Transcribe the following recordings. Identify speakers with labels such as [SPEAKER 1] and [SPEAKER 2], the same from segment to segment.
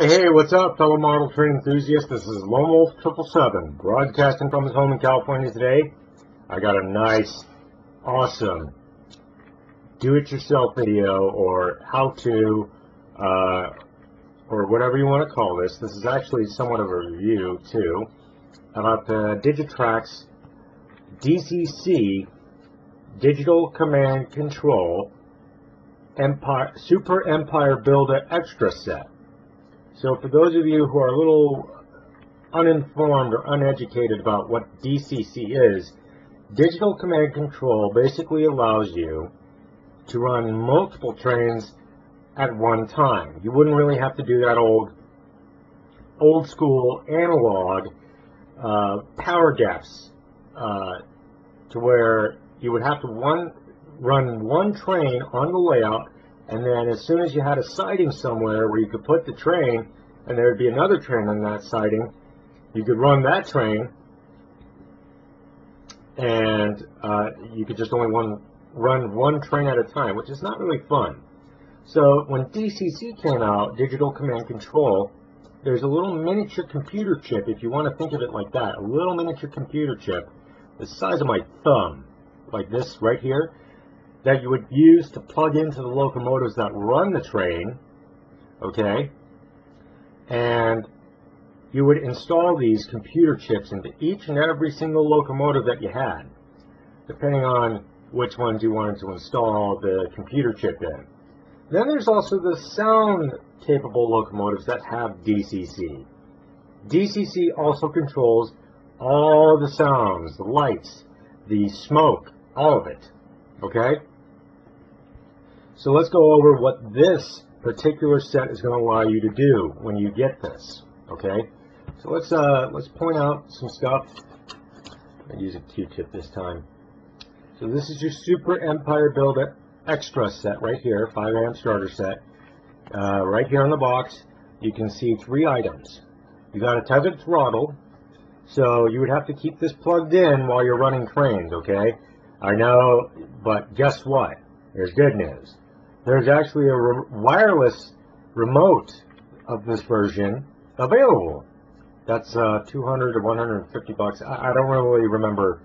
[SPEAKER 1] Hey, what's up, fellow model train enthusiasts? This is Lone Wolf 777, broadcasting from his home in California today. I got a nice, awesome, do-it-yourself video, or how-to, or whatever you want to call this. This is actually somewhat of a review, too, about the DigiTrax DCC Digital Command Control Super Empire Builder Extra Set. So for those of you who are a little uninformed or uneducated about what DCC is, Digital Command Control basically allows you to run multiple trains at one time. You wouldn't really have to do that old school analog power gaps to where you would have to run one train on the layout, and then as soon as you had a siding somewhere where you could put the train and there would be another train on that siding, you could run that train, and you could just only run one train at a time, which is not really fun. So when DCC came out, Digital Command Control, there's a little miniature computer chip, if you want to think of it like that, a little miniature computer chip the size of my thumb, like this right here, that you would use to plug into the locomotives that run the train, okay? And you would install these computer chips into each and every single locomotive that you had, depending on which ones you wanted to install the computer chip in. Then there's also the sound-capable locomotives that have DCC. DCC also controls all the sounds, the lights, the smoke, all of it, okay? So let's go over what this particular set is going to allow you to do when you get this, okay? So let's point out some stuff. I'll use a Q-tip this time. So this is your Super Empire Builder Extra set right here, 5 amp starter set. Right here on the box, you can see 3 items. You got a tethered throttle, so you would have to keep this plugged in while you're running trains, okay? I know, but guess what? There's good news. There's actually a wireless remote of this version available. That's 200 to 150 bucks. I don't really remember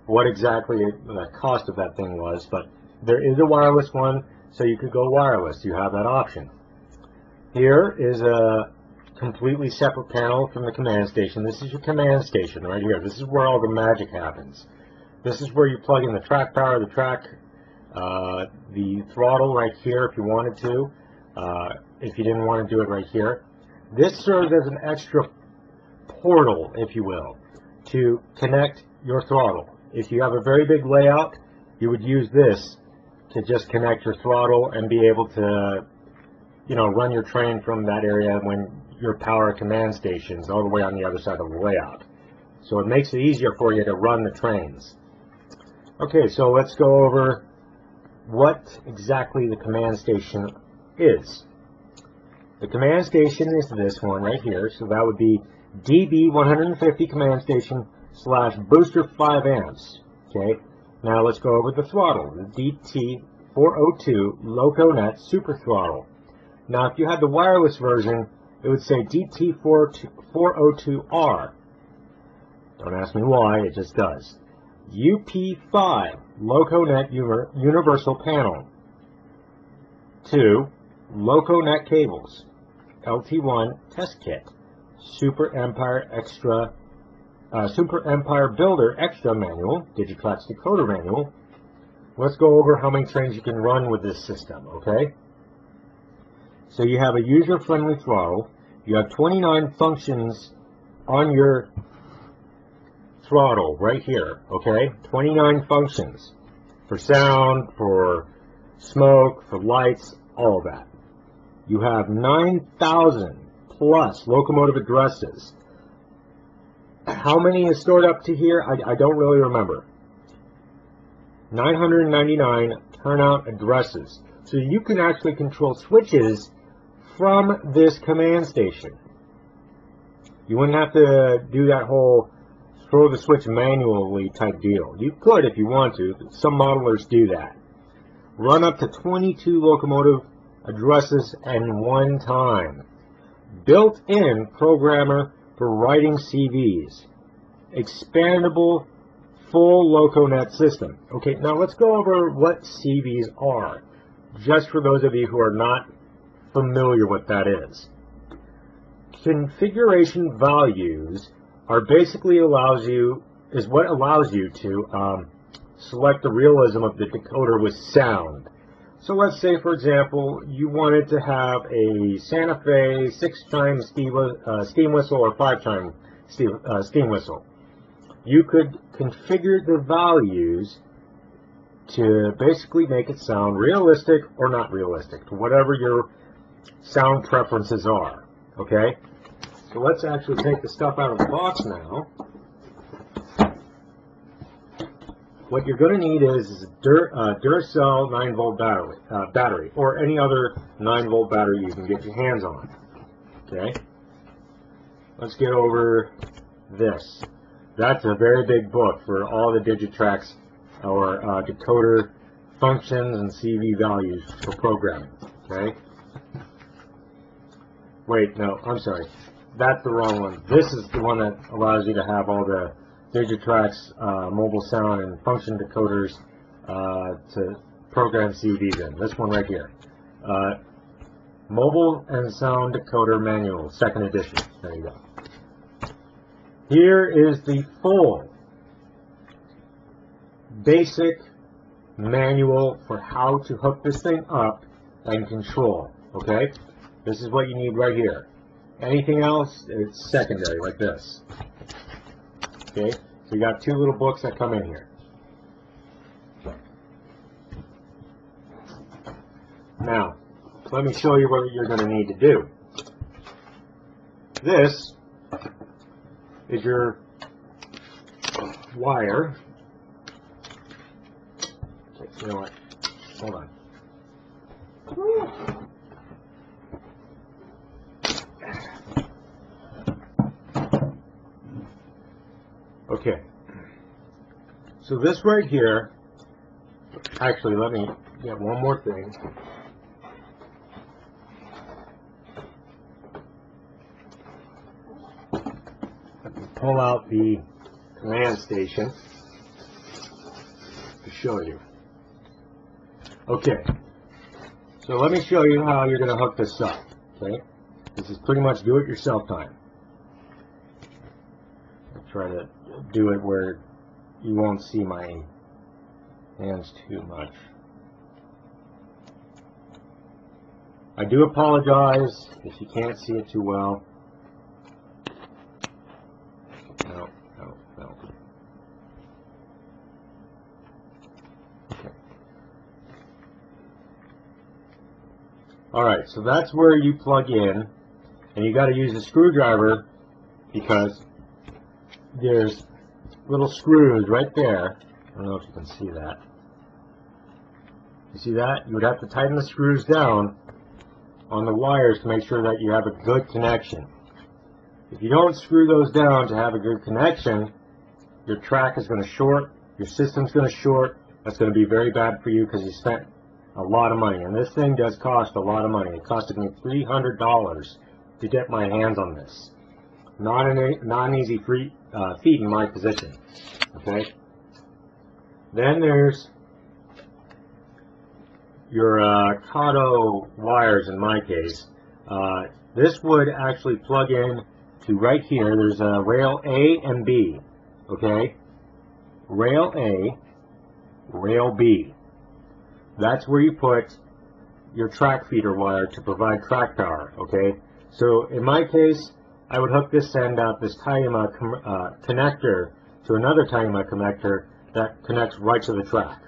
[SPEAKER 1] what exactly the cost of that thing was, but there is a wireless one, so you could go wireless. You have that option. Here is a completely separate panel from the command station. This is your command station right here. This is where all the magic happens. This is where you plug in the track power, the track, the throttle right here if you wanted to, if you didn't want to do it right here. This serves as an extra portal, if you will, to connect your throttle. If you have a very big layout, you would use this to just connect your throttle and be able to, you know, run your train from that area when your power command station's all the way on the other side of the layout. So it makes it easier for you to run the trains. Okay, so let's go over what exactly the command station is. The command station is this one right here, so that would be DB150 command station / booster 5 amps. Okay, now let's go over the throttle, the DT402 LocoNet Super Throttle. Now if you had the wireless version, it would say DT402R. Don't ask me why, it just does. UP5 LocoNet Universal Panel. 2 LocoNet cables. LT1 Test Kit. Super Empire Builder Extra Manual. DigiTrax Decoder Manual. Let's go over how many trains you can run with this system, okay? So you have a user-friendly throttle. You have 29 functions on your throttle right here, okay? 29 functions for sound, for smoke, for lights, all of that. You have 9,000 plus locomotive addresses. How many is stored up to here? I don't really remember. 999 turnout addresses. So you can actually control switches from this command station. You wouldn't have to do that whole throw the switch manually type deal. You could if you want to. Some modelers do that. Run up to 22 locomotive addresses at one time. built-in programmer for writing CVs. Expandable full LocoNet system. Okay, now let's go over what CVs are, just for those of you who are not familiar what that is. Configuration values are basically what allows you to select the realism of the decoder with sound. So let's say, for example, you wanted to have a Santa Fe 6-chime steam whistle or 5-chime steam whistle. You could configure the values to basically make it sound realistic or not realistic, to whatever your sound preferences are. Okay? So let's actually take the stuff out of the box now. What you're going to need is a Duracell 9-volt battery, or any other 9-volt battery you can get your hands on. Okay? Let's get over this. That's a very big book for all the DigiTrax or decoder functions and CV values for programming. Okay? Wait, no, I'm sorry. That's the wrong one. This is the one that allows you to have all the DigiTrax mobile sound and function decoders to program CVs in. This one right here. Mobile and Sound Decoder Manual, 2nd edition. There you go. Here is the full basic manual for how to hook this thing up and control. Okay? This is what you need right here. Anything else, it's secondary, like this. Okay, so you got 2 little books that come in here. Now, let me show you what you're going to need to do. This is your wire. Okay, you know what? Hold on. Okay, so this right here, actually let me get one more thing. Let me pull out the command station to show you. Okay, so let me show you how you're going to hook this up. Okay, this is pretty much do-it-yourself time. I'll try to do it where you won't see my hands too much. I do apologize if you can't see it too well. No. Okay. Alright, so that's where you plug in, and you got to use a screwdriver because there's little screws right there. I don't know if you can see that. You see that? You would have to tighten the screws down on the wires to make sure that you have a good connection. If you don't screw those down to have a good connection, your track is going to short, your system's going to short. That's going to be very bad for you because you spent a lot of money. And this thing does cost a lot of money. It costed me $300 to get my hands on this. Not an easy feat in my position. Okay. Then there's your Kato wires. In my case, this would actually plug in to right here. There's a rail A and B. Okay. Rail A, rail B. That's where you put your track feeder wire to provide track power. Okay. So in my case, I would hook this end up, this Tayama connector, to another Tayama connector that connects right to the track.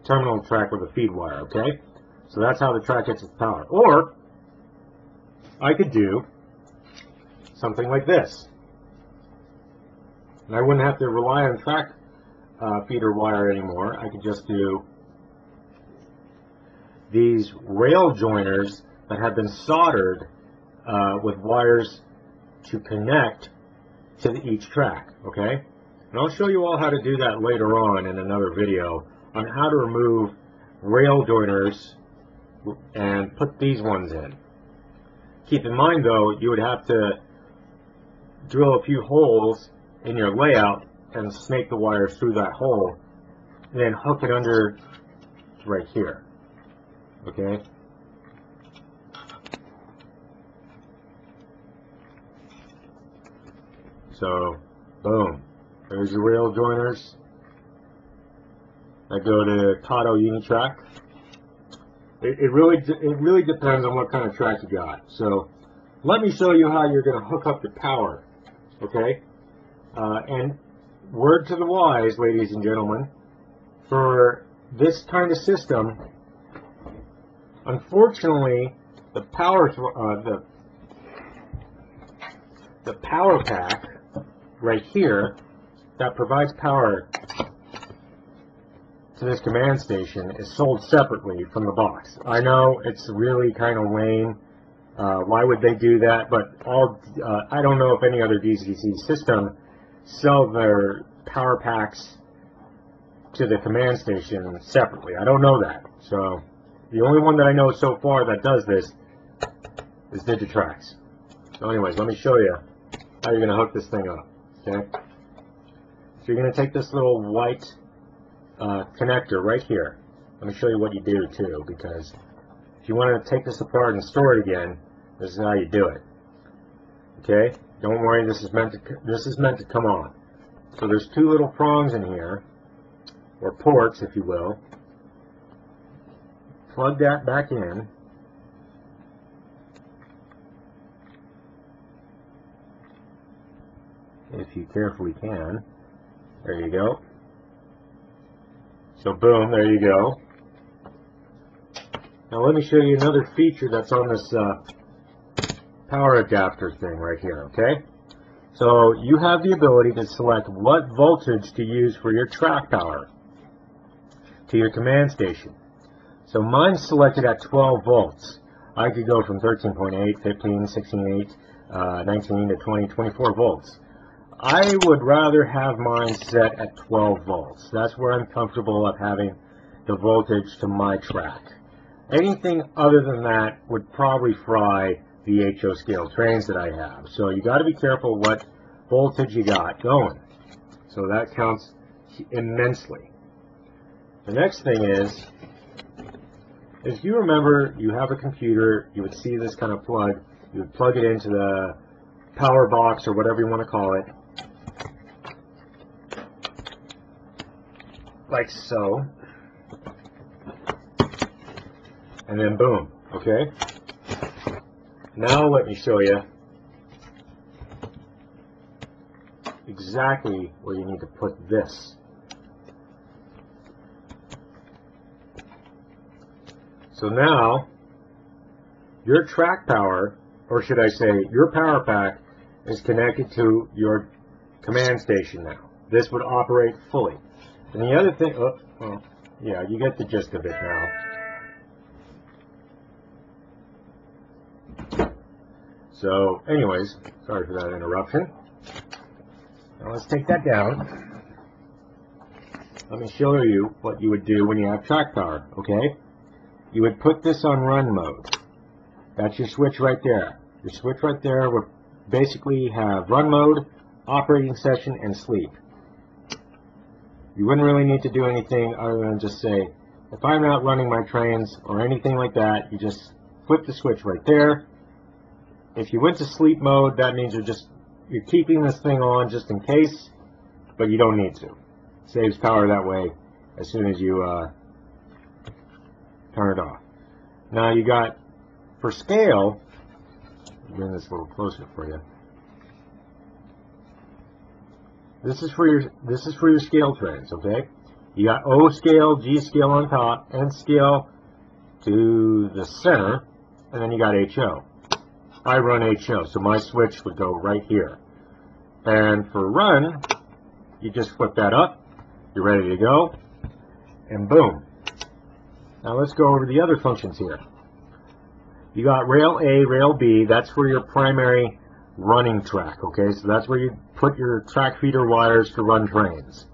[SPEAKER 1] Terminal track with a feed wire, okay? So that's how the track gets its power. Or, I could do something like this. And I wouldn't have to rely on track feeder wire anymore. I could just do these rail joiners that have been soldered with wires to connect to each track, okay? And I'll show you all how to do that later on in another video on how to remove rail joiners and put these ones in. Keep in mind though, you would have to drill a few holes in your layout and snake the wires through that hole, and then hook it under right here. Okay? So, boom. There's your rail joiners. I go to cKfk0iES2LVn. It really depends on what kind of track you got. So, let me show you how you're going to hook up your power. Okay? And word to the wise, ladies and gentlemen, for this kind of system, unfortunately, the power pack right here that provides power to this command station is sold separately from the box. I know it's really kind of lame. Why would they do that? But I don't know if any other DCC system sell their power packs to the command station separately. I don't know that. So the only one that I know so far that does this is DigiTrax. So anyways, let me show you how you're going to hook this thing up. Okay? So you're going to take this little white connector right here. Let me show you what you do too, because if you want to take this apart and store it again, this is how you do it. Okay? Don't worry, this is meant to come on. So there's two little prongs in here, or ports, if you will. Plug that back in. If you carefully can. There you go. So boom, there you go. Now let me show you another feature that's on this power adapter thing right here, okay? So you have the ability to select what voltage to use for your track power to your command station. So mine's selected at 12 volts. I could go from 13.8, 15, 16.8, 19 to 20, 24 volts. I would rather have mine set at 12 volts. That's where I'm comfortable of having the voltage to my track. Anything other than that would probably fry the HO scale trains that I have. So you got to be careful what voltage you got going. So that counts immensely. The next thing is, if you remember, you have a computer, you would see this kind of plug. You would plug it into the power box or whatever you want to call it, like so, and then boom, okay? Now let me show you exactly where you need to put this. So now, your track power, or should I say, your power pack is connected to your command station now. This would operate fully. And the other thing, yeah, you get the gist of it now. So, anyways, sorry for that interruption. Now let's take that down. Let me show you what you would do when you have track power, okay? You would put this on run mode. That's your switch right there. Your switch right there would basically have run mode, operating session, and sleep. You wouldn't really need to do anything other than just say, if I'm not running my trains or anything like that, you just flip the switch right there. If you went to sleep mode, that means you're keeping this thing on just in case, but you don't need to. It saves power that way as soon as you turn it off. Now you got, for scale, bring this a little closer for you. This is for your scale trains, okay? You got O scale, G scale on top, N scale to the center, and then you got HO. I run HO, so my switch would go right here. And for run, you just flip that up, you're ready to go, and boom. Now let's go over the other functions here. You got rail A, rail B, that's for your primary running track, okay? So that's where you put your track feeder wires to run trains.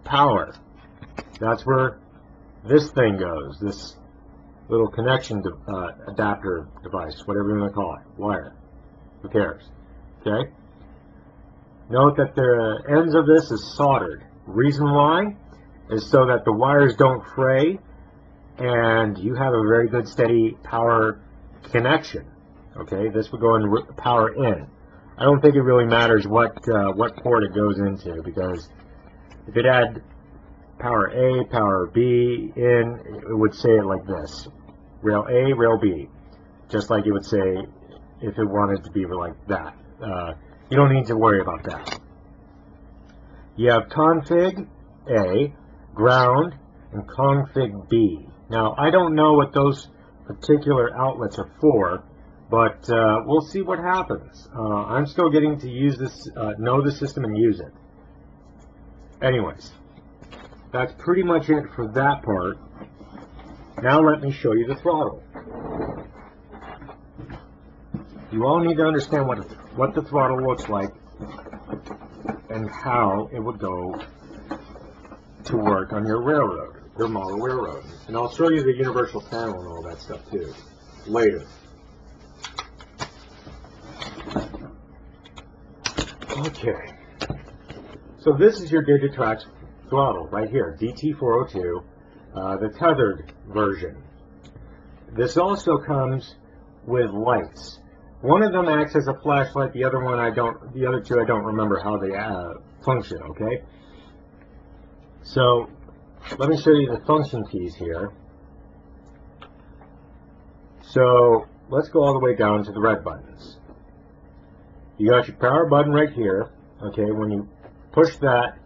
[SPEAKER 1] Power, that's where this thing goes, this little connection adapter device, whatever you want to call it, wire. Who cares? Okay? Note that the ends of this is soldered. Reason why is so that the wires don't fray and you have a very good steady power connection. Okay, this would go in power in. I don't think it really matters what port it goes into, because if it had power A, power B in, it would say it like this: rail A, rail B, just like it would say if it wanted to be like that. You don't need to worry about that. You have config A, ground, and config B. Now, I don't know what those particular outlets are for, but we'll see what happens. I'm still getting to use this, know the system and use it. Anyways, that's pretty much it for that part. Now let me show you the throttle. You all need to understand what the throttle looks like and how it would go to work on your railroad, your model railroad. And I'll show you the universal panel and all that stuff too later. Okay, so this is your DigiTrax throttle right here, DT402, the tethered version. This also comes with lights. One of them acts as a flashlight, the other one the other two I don't remember how they function, okay? So, let me show you the function keys here. So, let's go all the way down to the red buttons. You got your power button right here, okay? When you push that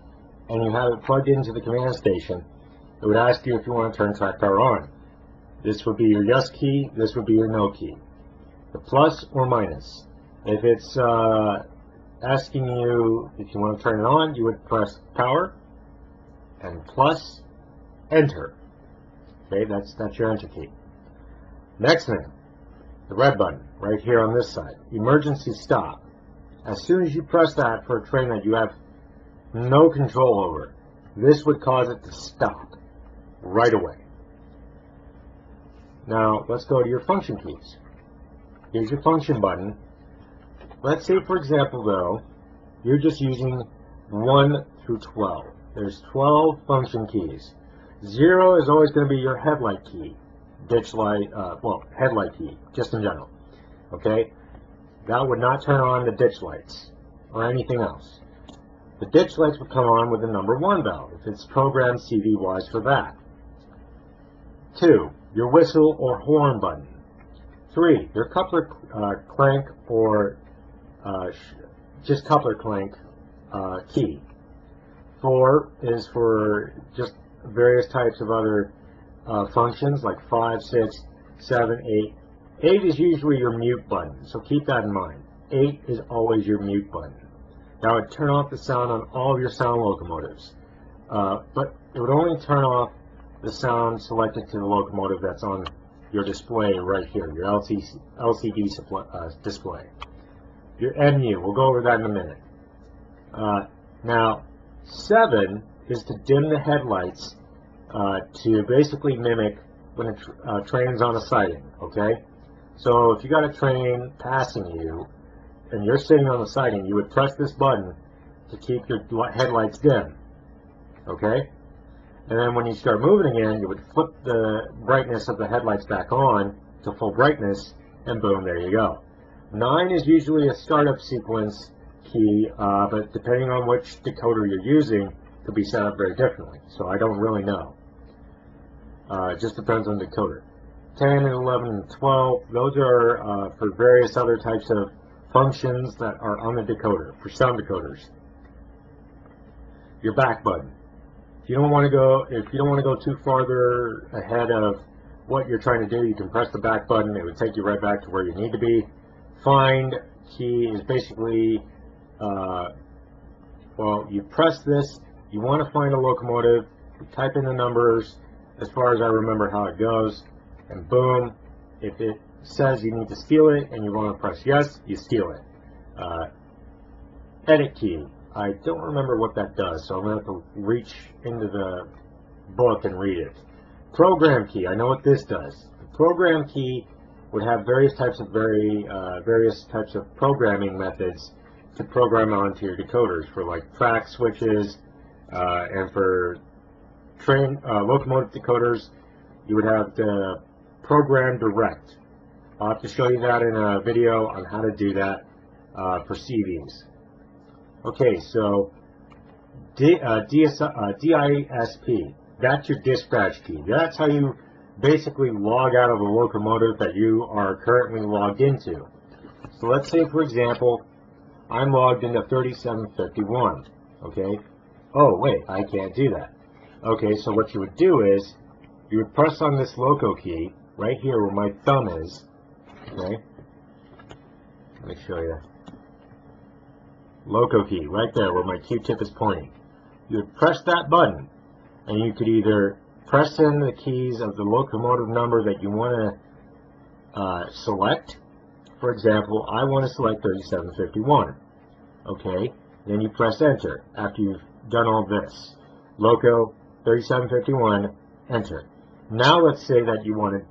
[SPEAKER 1] and you have it plugged into the command station, it would ask you if you want to turn track power on. This would be your yes key, this would be your no key. The plus or minus. If it's asking you if you want to turn it on, you would press power and plus enter. Okay, that's your enter key. Next thing, the red button right here on this side, emergency stop. As soon as you press that for a train that you have no control over, this would cause it to stop right away. Now let's go to your function keys. Here's your function button. Let's say, for example, though, you're just using 1 through 12. There's 12 function keys. 0 is always going to be your headlight key, ditch light, headlight key, just in general. Okay? That would not turn on the ditch lights or anything else. The ditch lights would come on with the number 1 valve if it's programmed CV-wise for that. 2, your whistle or horn button. 3, your coupler clank or just coupler clank key. 4 is for just various types of other functions like 5, 6, 7, 8. 8 is usually your mute button, so keep that in mind. 8 is always your mute button. Now it would turn off the sound on all of your sound locomotives, but it would only turn off the sound selected to the locomotive that's on your display right here, your LCD display. Your MU, we'll go over that in a minute. Now, 7 is to dim the headlights to basically mimic when a train's on a siding, okay? So if you got a train passing you and you're sitting on the siding, you would press this button to keep your headlights dim, okay? And then when you start moving again, you would flip the brightness of the headlights back on to full brightness, and boom, there you go. 9 is usually a startup sequence key, but depending on which decoder you're using, it could be set up very differently. So I don't really know. It just depends on the decoder. 10 and 11 and 12, those are for various other types of functions that are on the decoder, for sound decoders. Your back button. If you don't want to go too farther ahead of what you're trying to do, you can press the back button. It would take you right back to where you need to be. Find key is basically, you press this, you want to find a locomotive, you type in the numbers, as far as I remember how it goes, and boom, if it says you need to steal it and you want to press yes, you steal it. Edit key. I don't remember what that does, so I'm going to have to reach into the book and read it. Program key, I know what this does. The program key would have various types of programming methods to program onto your decoders for like track switches, and for train locomotive decoders, you would have the program direct. I'll have to show you that in a video on how to do that for CVs. Okay, so DISP, that's your dispatch key. That's how you basically log out of a locomotive that you are currently logged into. So let's say, for example, I'm logged into 3751. Okay. Oh, wait, I can't do that. Okay, so what you would do is you would press on this loco key right here where my thumb is. Okay. Let me show you. Loco key right there where my Q-tip is pointing. You would press that button, and you could either press in the keys of the locomotive number that you want to select. For example, I want to select 3751. Okay, then you press enter after you've done all this. Loco 3751, enter. Now let's say that you want to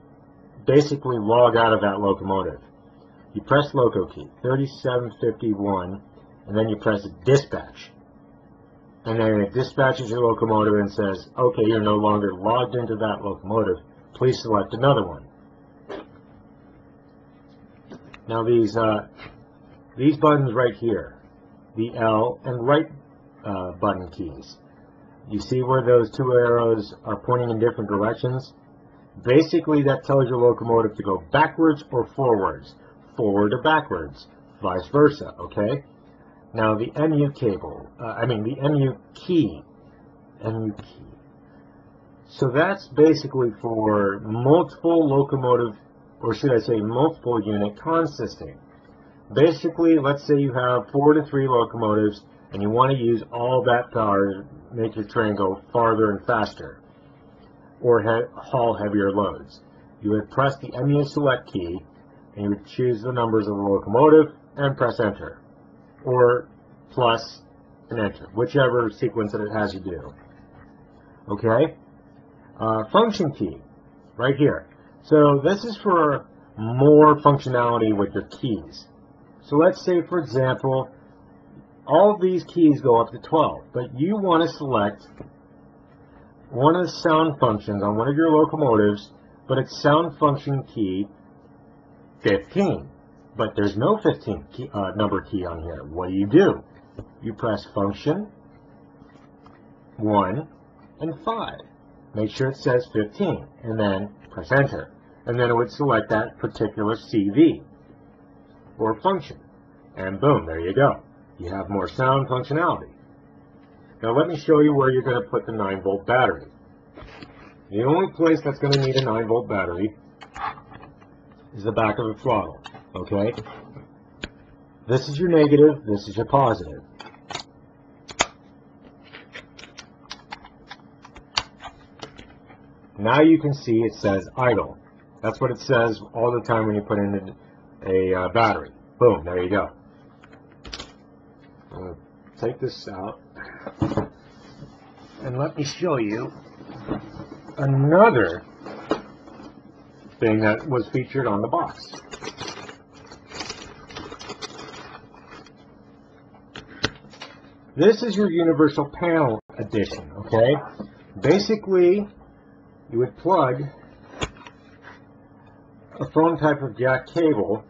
[SPEAKER 1] basically log out of that locomotive. You press loco key 3751, and then you press dispatch. And then it dispatches your locomotive and says, okay, you're no longer logged into that locomotive. Please select another one. Now these buttons right here, the L and right button keys. You see where those two arrows are pointing in different directions? Basically, that tells your locomotive to go backwards or forwards, forward or backwards, vice versa, okay? Now the MU cable, the MU key. So that's basically for multiple locomotive, or should I say multiple unit consisting. Basically, let's say you have 4 to 3 locomotives and you want to use all that power to make your train go farther and faster, or haul heavier loads. You would press the MU select key and you would choose the numbers of the locomotive and press enter, or plus and enter, whichever sequence that it has you do. Okay? Function key, right here. So this is for more functionality with your keys. So let's say, for example, all of these keys go up to 12, but you want to select one of the sound functions on one of your locomotives, but it's sound function key 15. But there's no 15 key, number key on here. What do? You press function 1 and 5. Make sure it says 15, and then press enter. And then it would select that particular CV or function. And boom, there you go. You have more sound functionality. Now let me show you where you're going to put the 9-volt battery. The only place that's going to need a 9-volt battery is the back of the throttle. Okay? This is your negative, this is your positive. Now you can see it says idle. That's what it says all the time when you put in a battery. Boom, there you go. I'm going to take this out and let me show you another thing that was featured on the box. This is your universal panel edition, okay? Basically, you would plug a phone type of jack cable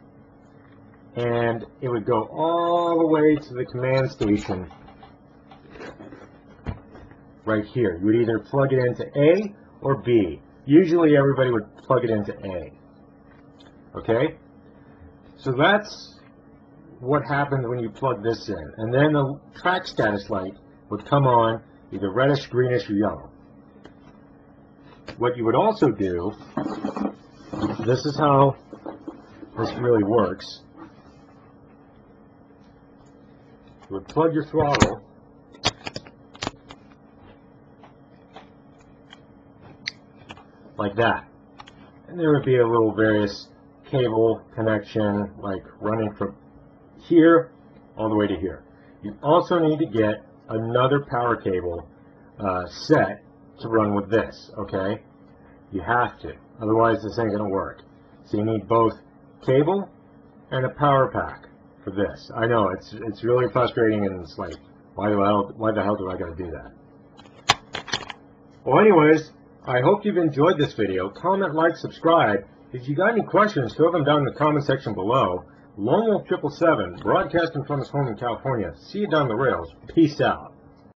[SPEAKER 1] and it would go all the way to the command station right here. You would either plug it into A or B. Usually everybody would plug it into A. Okay? So that's what happens when you plug this in. And then the track status light would come on either reddish, greenish, or yellow. What you would also do, this is how this really works. You would plug your throttle like that. And there would be a little various cable connection, like running from here all the way to here. You also need to get another power cable set to run with this, okay? You have to. Otherwise, this ain't going to work. So you need both cable and a power pack for this. I know, it's really frustrating, and it's like, why the hell do I got to do that? Well, anyways, I hope you've enjoyed this video. Comment, like, subscribe. If you got any questions, throw them down in the comment section below. Lone Wolf 777, broadcasting from his home in California. See you down the rails. Peace out.